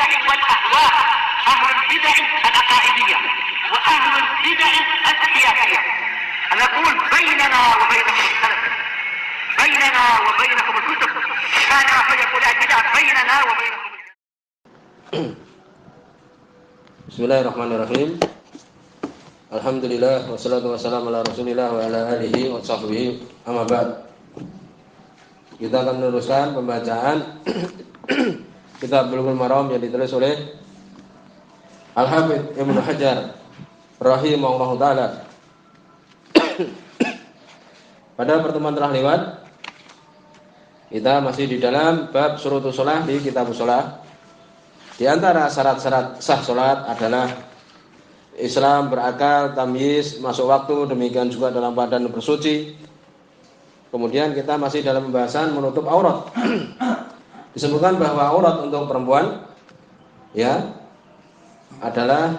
البدع والأهواء، أهل البدع العقائدية وأهل البدع السياسية. نقول بيننا وبينكم السلف، بيننا وبينكم الكتب، كان فيقول البدع بيننا وبينكم. Bismillahirrahmanirrahim. Alhamdulillah wassalatu wassalamu ala Rasulillah wa ala alihi wa sahbihi amma ba'd. Kita akan meneruskan pembacaan kitab Bulughul Maram yang ditulis oleh Al-Hafidz Ibnu Hajar rahimahullahu taala. Pada pertemuan telah lewat kita masih di dalam bab syurutus shalah di kitab shalah. Di antara syarat-syarat sah salat adalah Islam, berakal, tamyiz, masuk waktu, demikian juga dalam badan bersuci. Kemudian kita masih dalam pembahasan menutup aurat. Disebutkan bahwa aurat untuk perempuan ya adalah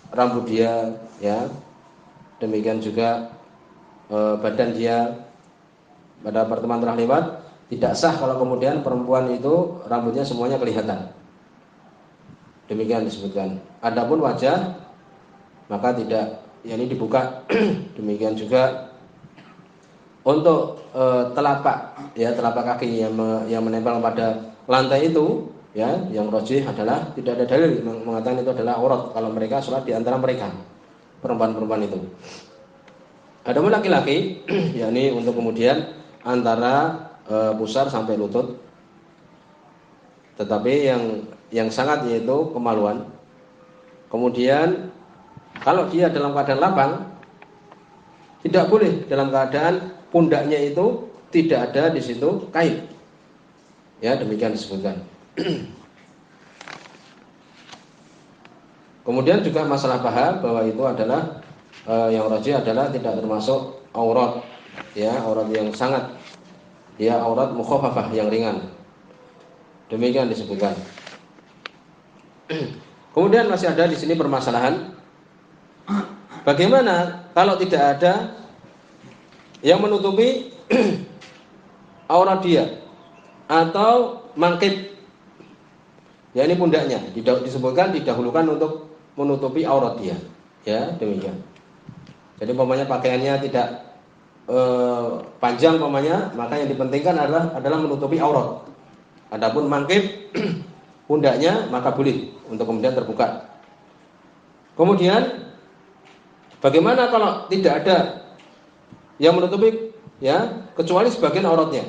rambut dia ya. Demikian juga badan dia. Pada pertemuan telah lewat tidak sah kalau kemudian perempuan itu rambutnya semuanya kelihatan. Demikian disebutkan. Adapun wajah maka tidak, yakni dibuka. Demikian juga untuk telapak kaki yang menempel pada lantai itu, ya, yang rajih adalah tidak ada dalil mengatakan itu adalah aurat kalau mereka sholat di antara mereka perempuan-perempuan itu. Adapun laki-laki, yakni untuk kemudian antara pusar sampai lutut. Tetapi yang sangat yaitu kemaluan. Kemudian kalau dia dalam keadaan lapang, tidak boleh dalam keadaan pundaknya itu tidak ada di situ kain. Ya, demikian disebutkan. Kemudian juga masalah paha bahwa itu adalah yang rajih adalah tidak termasuk aurat, ya, aurat yang sangat, ya, aurat mukhaffafah yang ringan. Demikian disebutkan. Kemudian masih ada di sini permasalahan bagaimana kalau tidak ada yang menutupi aurat dia atau mangkib, ya, ini pundaknya disebutkan didahulukan untuk menutupi aurat dia, ya, demikian. Jadi umpamanya pakaiannya tidak panjang umpamanya, maka yang dipentingkan adalah menutupi aurat. Adapun mangkib pundaknya maka boleh untuk kemudian terbuka. Kemudian bagaimana kalau tidak ada yang menutupi, ya, kecuali sebagian auratnya?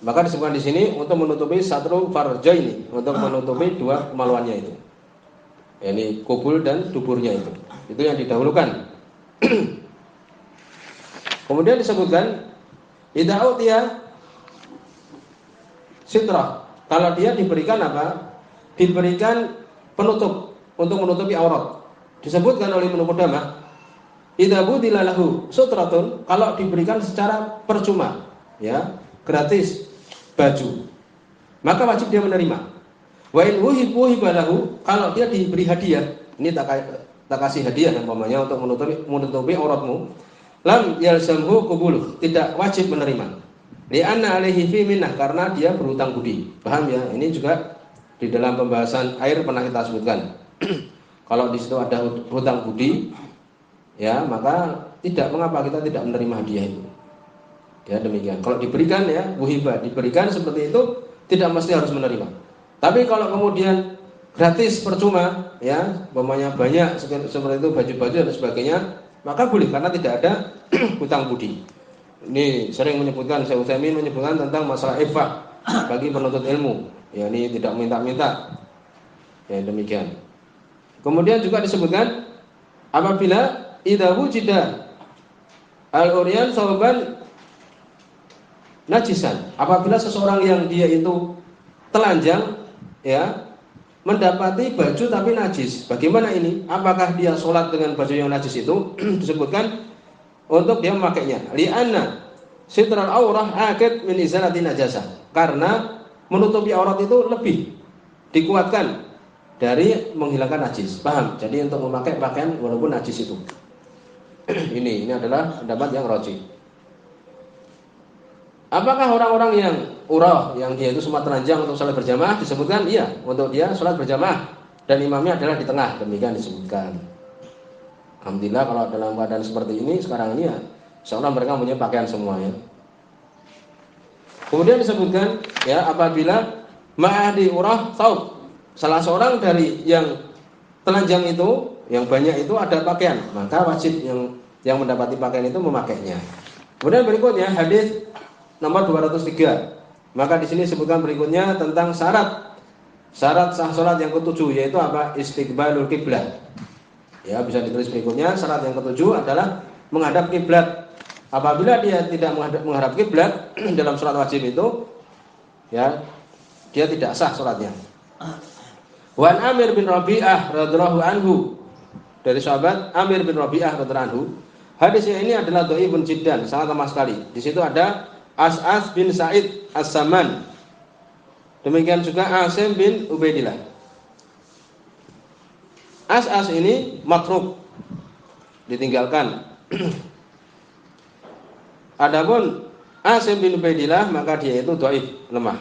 Maka disebutkan di sini untuk menutupi satru farjaini, untuk menutupi dua kemaluannya itu. Ini kubul dan duburnya itu. Itu yang didahulukan. Kemudian disebutkan idza utiya sitrah, kalau dia diberikan apa? Diberikan penutup untuk menutupi aurat. Disebutkan oleh Ibnu Qudamah, idza budila lahu sutratun, kalau diberikan secara percuma, ya, gratis baju, maka wajib dia menerima. Wa in wuhiba lahu, kalau dia diberi hadiah, ini tak kasih hadiah umpamanya untuk menutupi auratmu, lam yalzamhu qabuluh, tidak wajib menerima. Li'anna alaihi fi minnah, karena dia berhutang budi. Paham ya? Ini juga di dalam pembahasan air pernah kita sebutkan. Kalau di situ ada hutang budi, ya, maka tidak mengapa kita tidak menerima hadiah itu. Ya, demikian. Kalau diberikan, ya, wuhibah, diberikan seperti itu tidak mesti harus menerima. Tapi kalau kemudian gratis percuma, ya, umpamanya banyak seperti itu baju-baju dan sebagainya, maka boleh karena tidak ada hutang budi. Ini sering menyebutkan, Syekh Utsaimin menyebutkan tentang masalah ifah bagi penuntut ilmu. Ya, ini tidak minta-minta. Ya, demikian. Kemudian juga disebutkan apabila idza wujida al-uryan sauban najisan, apabila seseorang yang dia itu telanjang, ya, mendapati baju tapi najis. Bagaimana ini? Apakah dia sholat dengan baju yang najis itu? Disebutkan untuk dia memakainya. Li'anna sitral aurah akid min izalati najasah. Karena menutupi aurat itu lebih dikuatkan dari menghilangkan najis. Paham? Jadi untuk memakai pakaian walaupun najis itu. Ini adalah pendapat yang rajih. Apakah orang-orang yang urah, yang dia itu sempat telanjang untuk salat berjamaah disebutkan? Iya, untuk dia salat berjamaah dan imamnya adalah di tengah, demikian disebutkan. Alhamdulillah kalau dalam keadaan seperti ini sekarang ini ya, seolah mereka punya pakaian semuanya. Kemudian disebutkan ya apabila ma'adi urah taub, salah seorang dari yang telanjang itu, yang banyak itu ada pakaian, maka wajib yang mendapati pakaian itu memakainya. Kemudian berikutnya hadis nomor 203. Maka di sini disebutkan berikutnya tentang syarat sah salat yang ketujuh, yaitu apa? Istiqbalul kiblat. Ya, bisa ditulis berikutnya. Syarat yang ketujuh adalah menghadap kiblat. Apabila dia tidak menghadap kiblat dalam salat wajib itu, ya, dia tidak sah salatnya. Wan Amir bin Rabi'ah radhiyallahu anhu, dari sahabat Amir bin Rabi'ah radhiyallahu anhu, hadisnya ini adalah dhaifun jiddan, sangat lemah sekali. Di situ ada As'as bin Sa'id As-Saman. Demikian juga Asim bin Ubaidillah. As'as ini matruk, ditinggalkan. Adapun Asim bin Ubaidillah maka dia itu dhaif, lemah.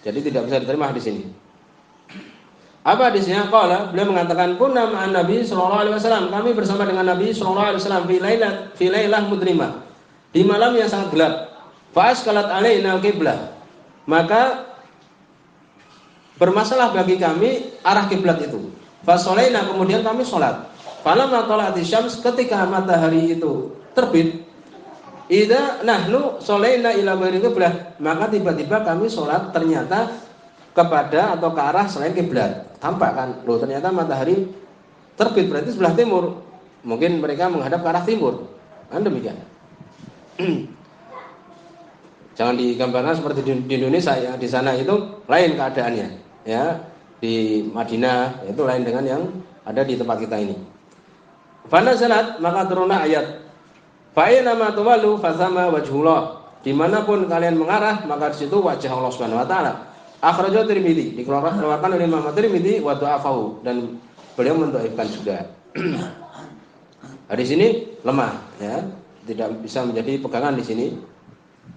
Jadi tidak bisa diterima di sini. Apa hadisnya? Qala, beliau mengatakan kunna ma'an Nabi sallallahu alaihi wasallam, kami bersama dengan Nabi sallallahu alaihi wasallam fi lailah mudrimah, di malam yang sangat gelap. Fa askalat alaina al-qiblah, maka bermasalah bagi kami arah kiblat itu. Fa shalaina, kemudian kami salat. Falamma tala'ati syams, ketika matahari itu terbit, idza nahnu shalaina ila ghairi qiblah, maka tiba-tiba kami salat ternyata kepada atau ke arah selain kiblat. Tampak kan, loh ternyata matahari terbit, berarti sebelah timur. Mungkin mereka menghadap ke arah timur. Kan demikian. Jangan digambarkan seperti di Indonesia ya, di sana itu lain keadaannya. Ya, di Madinah itu lain dengan yang ada di tempat kita ini. Fanazalat, maka turunlah ayat. Fa aina ma tuwallu fasama wajhullah. Dimanapun kalian mengarah, maka di situ wajah Allah Subhanahu wa taala. Akhrajahu Tirmidzi, dikeluarkan oleh Imam Tirmidzi wa dha'afahu, dan beliau mendhaifkan juga. Hadis ini lemah ya, tidak bisa menjadi pegangan di sini.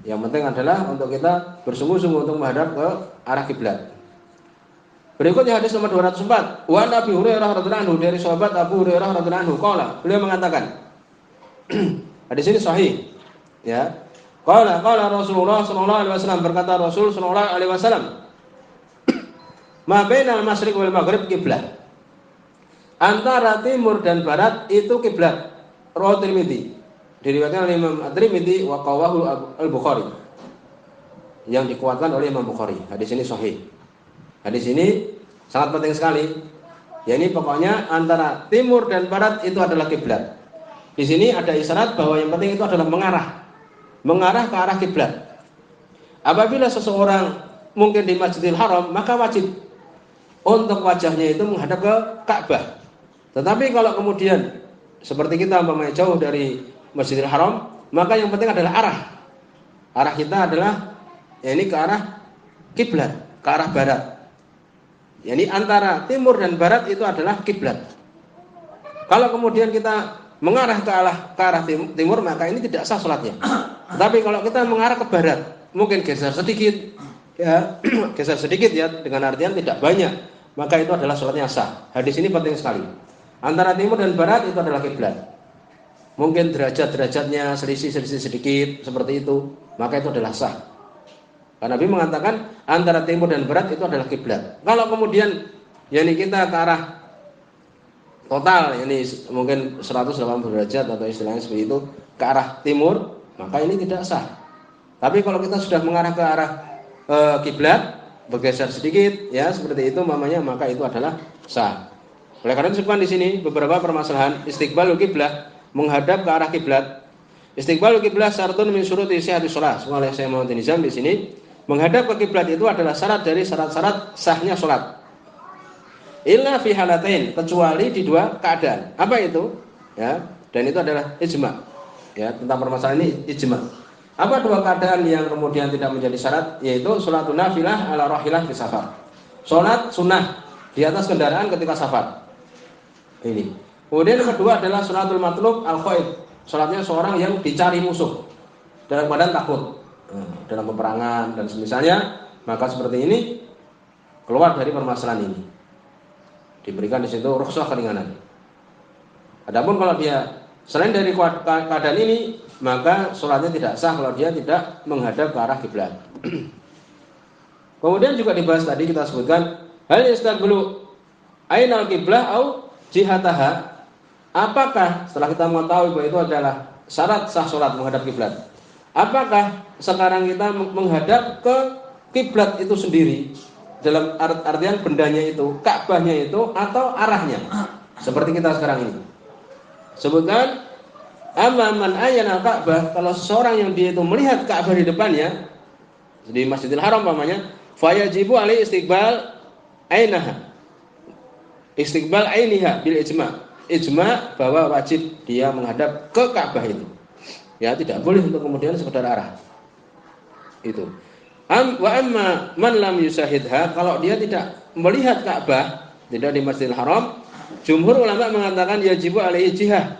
Yang penting adalah untuk kita bersungguh-sungguh untuk menghadap ke arah kiblat. Berikutnya hadis nomor 204. Wa Nabi Hurairah radhiyallahu anhu, dari sahabat Abu Hurairah radhiyallahu anhu, qala, beliau mengatakan. Hadis ini sahih. Ya. Qala Rasulullah sallallahu alaihi wasallam, berkata Rasul sallallahu alaihi wasallam, ma bainal masyriq wal maghrib kiblat. Antara timur dan barat itu kiblat. Rawahu Tirmidzi. Diriwayatkan oleh Imam At-Tirmidzi wa qawahu Al-Bukhari. Yang dikuatkan oleh Imam Bukhari. Hadis ini sahih. Hadis ini sangat penting sekali. Ya, ini pokoknya antara timur dan barat itu adalah kiblat. Di sini ada isyarat bahwa yang penting itu adalah mengarah ke arah kiblat. Apabila seseorang mungkin di Masjidil Haram, maka wajib untuk wajahnya itu menghadap ke Ka'bah. Tetapi kalau kemudian seperti kita umpamanya jauh dari Masjidil Haram, maka yang penting adalah arah. Arah kita adalah ya ini ke arah kiblat, ke arah barat. Yani antara timur dan barat itu adalah kiblat. Kalau kemudian kita mengarah ke arah timur, maka ini tidak sah salatnya. Tetapi kalau kita mengarah ke barat, mungkin geser sedikit, ya, geser sedikit ya, dengan artian tidak banyak, maka itu adalah salatnya sah. Hadis ini penting sekali. Antara timur dan barat itu adalah kiblat. Mungkin derajat-derajatnya selisih sedikit seperti itu, maka itu adalah sah. Karena Nabi mengatakan antara timur dan barat itu adalah kiblat. Kalau kemudian yakni kita ke arah total, yakni mungkin 180 derajat atau istilahnya seperti itu ke arah timur, maka ini tidak sah. Tapi kalau kita sudah mengarah ke arah kiblat, bergeser sedikit ya seperti itu mamanya, maka itu adalah sah. Oleh karena disebutkan di sini beberapa permasalahan istiqbalul kiblah, menghadap ke arah kiblat. Istiqbalul kiblah syaratun min syuruti sihhatis shalah. Oleh saya mau nizam di sini, menghadap ke kiblat itu adalah syarat dari syarat-syarat sahnya salat. Illa fi halatain, kecuali di dua keadaan. Apa itu? Ya, dan itu adalah ijma. Ya, tentang permasalahan ini ijma. Apa dua keadaan yang kemudian tidak menjadi syarat? Yaitu salatun nafilah ala rahilah fi safar. Salat sunnah di atas kendaraan ketika safar. Ini. Kemudian yang kedua adalah salatul matlub al-khaif. Salatnya seorang yang dicari musuh dalam keadaan takut. dalam peperangan dan semisalnya, maka seperti ini keluar dari permasalahan ini. Diberikan di situ rukhsah keringanan. Adapun kalau dia selain dari keadaan ini, maka sholatnya tidak sah kalau dia tidak menghadap ke arah kiblat. Kemudian juga dibahas tadi kita sebutkan hal yastaqbilu ainal kiblah au jihataha. Apakah setelah kita mengetahui bahwa itu adalah syarat sah sholat menghadap kiblat, apakah sekarang kita menghadap ke kiblat itu sendiri dalam artian bendanya itu, Ka'bahnya itu, atau arahnya seperti kita sekarang ini? Sebutkan man ayana Ka'bah, kalau seorang yang dia itu melihat Ka'bah di depannya di Masjidil Haram umpamanya, fayajibu alaihi istiqbal ainaha, istiqbal ainiha bil ijma bahwa wajib dia menghadap ke Ka'bah itu. Ya, tidak boleh untuk kemudian sekedar arah. Itu. Wa amma man lam yusahidha, kalau dia tidak melihat Ka'bah, tidak di Masjidil Haram, jumhur ulama mengatakan yajibu alaihi jihah,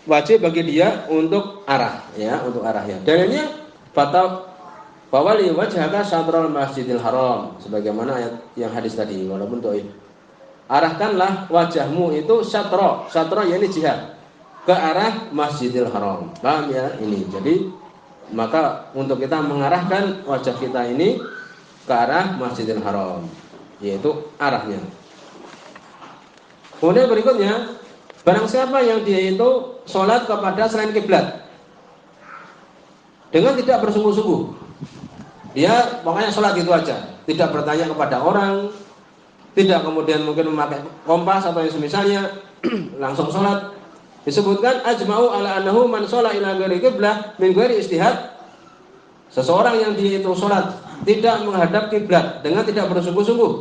wajib bagi dia untuk arah, ya, untuk arahnya. Dalilnya fawali wajhaka syatrul Masjidil Haram, sebagaimana ayat yang hadis tadi, walaupun dhaif. Arahkanlah wajahmu itu syatra yakni jihah, ke arah Masjidil Haram. Paham ya ini? Jadi maka untuk kita mengarahkan wajah kita ini ke arah Masjidil Haram, yaitu arahnya. Kemudian berikutnya, barang siapa yang dia itu sholat kepada selain kiblat dengan tidak bersungguh-sungguh, dia pokoknya sholat itu aja, tidak bertanya kepada orang, tidak kemudian mungkin memakai kompas atau yang semisalnya, langsung sholat. Disebutkan ajma'u ala annahu man sholat ila ghairi qiblah min ghairi istihad. Seseorang yang dia itu sholat tidak menghadap kiblat dengan tidak bersungguh-sungguh,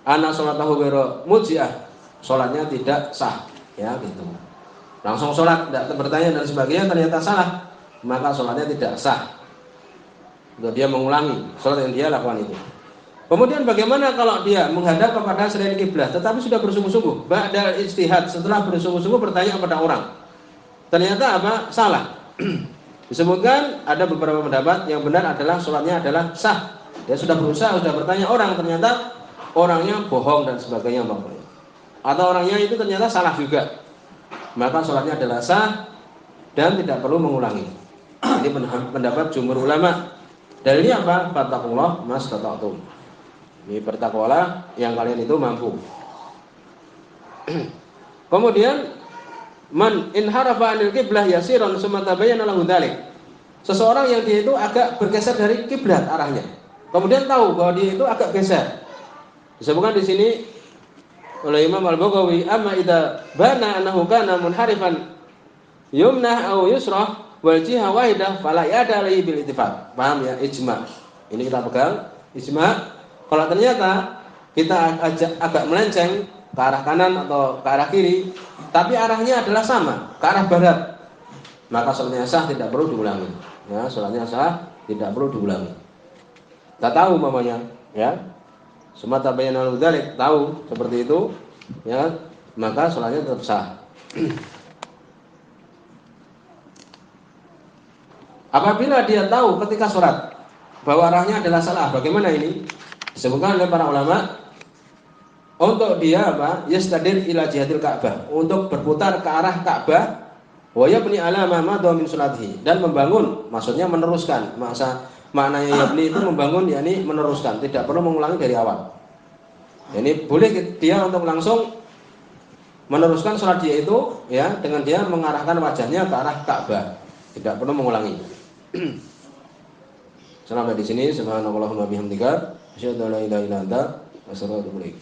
ana sholatahu ghairu mujzi'ah, sholatnya tidak sah, ya gitu. Langsung sholat, tidak bertanya dan sebagainya, ternyata salah, maka sholatnya tidak sah. Untuk dia mengulangi sholat yang dia lakukan itu. Kemudian bagaimana kalau dia menghadap kepada selain kiblat tetapi sudah bersungguh-sungguh, ba'dal ijtihad, setelah bersungguh-sungguh bertanya kepada orang, ternyata apa? Salah. Disebutkan ada beberapa pendapat, yang benar adalah sholatnya adalah sah. Dia sudah berusaha, sudah bertanya orang, ternyata orangnya bohong dan sebagainya, atau orangnya itu ternyata salah juga, maka sholatnya adalah sah dan tidak perlu mengulangi. Ini pendapat jumhur ulama. Dalilnya apa? Fattaqullah mastata'tum. Ini bertakwalah yang kalian itu mampu. Kemudian man inharafa anil qiblah yasiran summa tabayyana lahu dzalik. Seseorang yang dia itu agak bergeser dari kiblat arahnya, kemudian tahu bahwa dia itu agak geser. Disebutkan di sini oleh Imam Al-Baghawi, amma idza bana annahu kana munharifan yumnah aw yusrah wal jiha wahidah fala yada alaihi bil ittifaq. Paham ya? Ijma. Ini kita pegang ijma. Kalau ternyata kita agak melenceng ke arah kanan atau ke arah kiri, tapi arahnya adalah sama, ke arah barat, maka sholatnya sah, tidak perlu diulangi. Ya, sholatnya sah, tidak perlu diulangi. Kita tahu mamanya, ya, semata bayanal dzalik, tahu seperti itu, ya, maka sholatnya tetap sah. Apabila dia tahu ketika sholat bahwa arahnya adalah salah, bagaimana ini? Disebutkan oleh para ulama, untuk dia apa? Yastadir ila jihatil Ka'bah, untuk berputar ke arah Ka'bah, wa yabni ala ma madha min salatihi, dan membangun, maksudnya meneruskan. Maknanya yabni itu membangun, yakni meneruskan, tidak perlu mengulangi dari awal. Ini boleh dia untuk langsung meneruskan sholat dia itu, ya, dengan dia mengarahkan wajahnya ke arah Ka'bah, tidak perlu mengulangi. Sampai di sini, subhanallahumma bihamdika, asyhadu an la ilaha illa anta, astaghfiruka wa atubu ilaik.